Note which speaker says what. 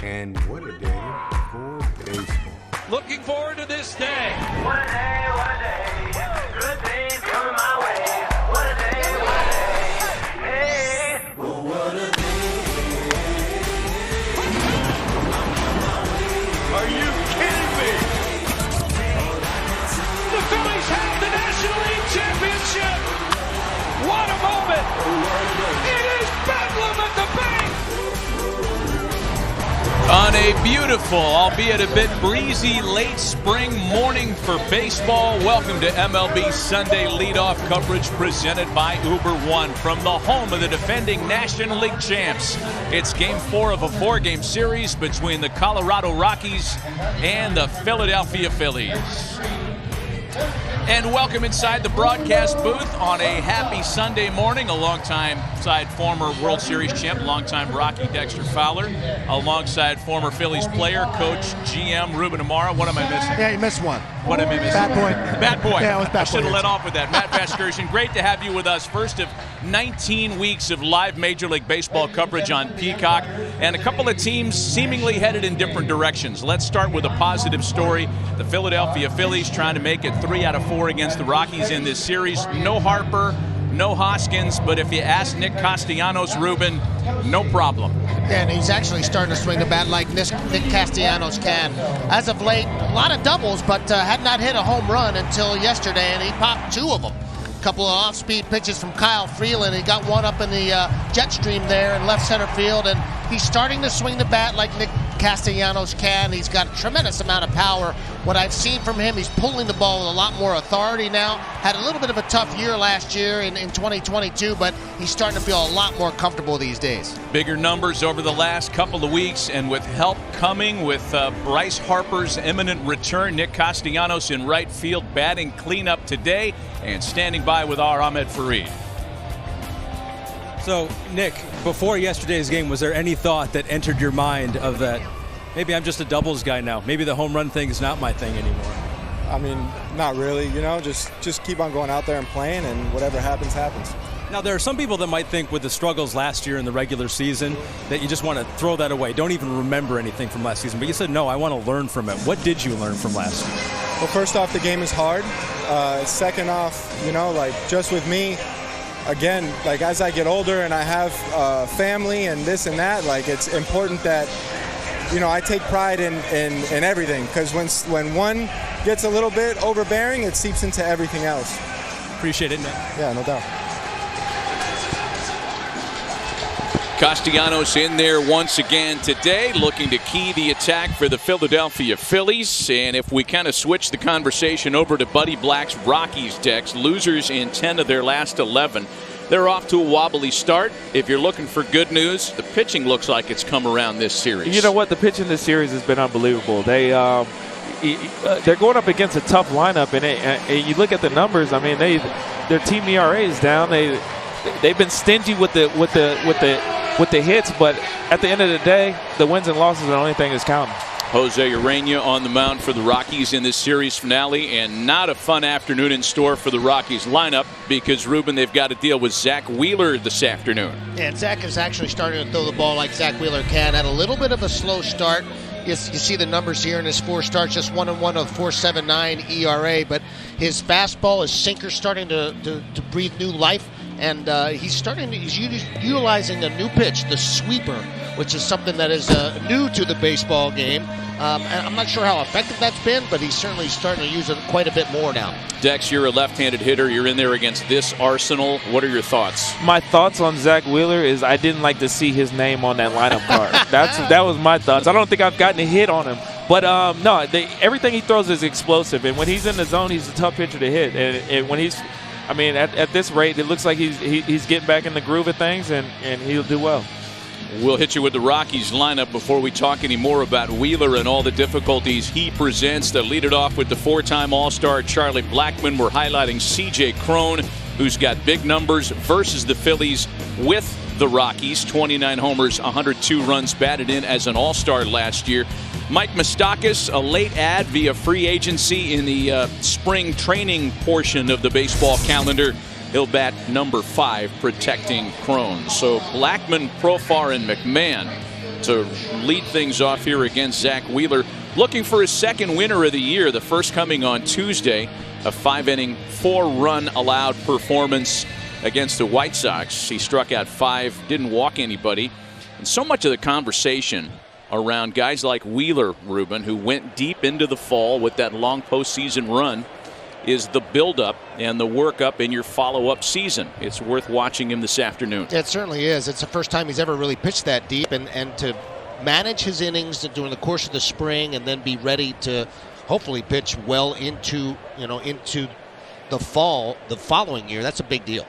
Speaker 1: And what a day for baseball.
Speaker 2: Looking forward to this day.
Speaker 3: What a day, what a day. Good things coming my way. What a day, what a day. Hey. Oh, what a day.
Speaker 2: Are you kidding me? The Phillies have the National League Championship. What a moment. It is bedlam at the bank. On a beautiful, albeit a bit breezy, late spring morning for baseball, welcome to MLB Sunday Leadoff coverage presented by Uber One from the home of the defending National League champs. It's Game 4 of a 4-game series between the Colorado Rockies and the Philadelphia Phillies. And welcome inside the broadcast booth on a happy Sunday morning, alongside former World Series champ, longtime Rocky Dexter Fowler, alongside former Phillies player, coach, GM Ruben Amara. What am I missing?
Speaker 4: Yeah, you missed one.
Speaker 2: What am I missing?
Speaker 4: Bad boy.
Speaker 2: Bad boy.
Speaker 4: Yeah, it was bad
Speaker 2: I should have
Speaker 4: boy.
Speaker 2: let off with that. Matt Vasgersian, great to have you with us. First of 19 weeks of live Major League Baseball coverage on Peacock, and a couple of teams seemingly headed in different directions. Let's start with a positive story. The Philadelphia Phillies trying to make it 3 out of 4 against the Rockies in this series. No Harper, no Hoskins, but if you ask Nick Castellanos, Ruben, no problem.
Speaker 4: And he's actually starting to swing the bat like Nick Castellanos can. As of late, a lot of doubles, but had not hit a home run until yesterday, and he popped 2 of them. A couple of off-speed pitches from COL PHI. He got one up in the jet stream there in left center field, and he's starting to swing the bat like Nick Castellanos can. He's got a tremendous amount of power. What I've seen from him, he's pulling the ball with a lot more authority now. Had a little bit of a tough year last year in 2022, but he's starting to feel a lot more comfortable these days.
Speaker 2: Bigger numbers over the last couple of weeks, and with help coming with Bryce Harper's imminent return, Nick Castellanos in right field batting cleanup today, and standing by with our Ahmed Fareed.
Speaker 5: So, Nick, before yesterday's game, was there any thought that entered your mind of that, maybe I'm just a doubles guy now, maybe the home run thing is not my thing anymore?
Speaker 6: I mean, not really, just keep on going out there and playing, and whatever happens, happens.
Speaker 5: Now, there are some people that might think with the struggles last year in the regular season that you just want to throw that away, don't even remember anything from last season, but you said, no, I want to learn from it. What did you learn from last year?
Speaker 6: Well, first off, the game is hard. Second off, just with me, again, as I get older and I have family and this and that, it's important that, I take pride in everything, because when one gets a little bit overbearing, it seeps into everything else.
Speaker 5: Appreciate it, Nick.
Speaker 6: Yeah, no doubt.
Speaker 2: Castellanos in there once again today, looking to key the attack for the Philadelphia Phillies. And if we kind of switch the conversation over to Buddy Black's Rockies decks, losers in 10 of their last 11. They're off to a wobbly start. If you're looking for good news, the pitching looks like it's come around this series.
Speaker 7: You know what? The pitching this series has been unbelievable. They're going up against a tough lineup, and you look at the numbers. I mean, their team ERA is down. They've been stingy with the hits, but at the end of the day, the wins and losses are the only thing that's counting.
Speaker 2: Jose Urena on the mound for the Rockies in this series finale, and not a fun afternoon in store for the Rockies lineup because, Ruben, they've got to deal with Zach Wheeler this afternoon.
Speaker 4: And Zach is actually starting to throw the ball like Zach Wheeler can. Had a little bit of a slow start. You see the numbers here in his 4 starts, just 1-1 of 4.79 ERA, but his fastball, his sinker starting to breathe new life. And he's utilizing a new pitch, the sweeper, which is something that is new to the baseball game. And I'm not sure how effective that's been, but he's certainly starting to use it quite a bit more now.
Speaker 2: Dex, you're a left-handed hitter. You're in there against this arsenal. What are your thoughts?
Speaker 7: My thoughts on Zach Wheeler is I didn't like to see his name on that lineup card. That was my thoughts. I don't think I've gotten a hit on him. But, everything he throws is explosive. And when he's in the zone, he's a tough pitcher to hit. And when he's at this rate, it looks like he's getting back in the groove of things, and he'll do well.
Speaker 2: We'll hit you with the Rockies lineup before we talk any more about Wheeler and all the difficulties he presents. To lead it off with the 4-time All-Star Charlie Blackmon. We're highlighting C.J. Cron, who's got big numbers versus the Phillies with the Rockies. 29 homers, 102 runs batted in as an All-Star last year. Mike Moustakas, a late add via free agency in the spring training portion of the baseball calendar. He'll bat number 5, protecting Cron. So Blackmon, Profar, and McMahon to lead things off here against Zach Wheeler. Looking for his second winner of the year, the first coming on Tuesday. A 5-inning, 4-run allowed performance against the White Sox. He struck out 5, didn't walk anybody. And so much of the conversation around guys like Wheeler, Ruben, who went deep into the fall with that long postseason run, is the buildup and the workup in your follow-up season. It's worth watching him this afternoon.
Speaker 4: It certainly is. It's the first time he's ever really pitched that deep, and to manage his innings during the course of the spring and then be ready to hopefully pitch well into the fall the following year. That's a big deal.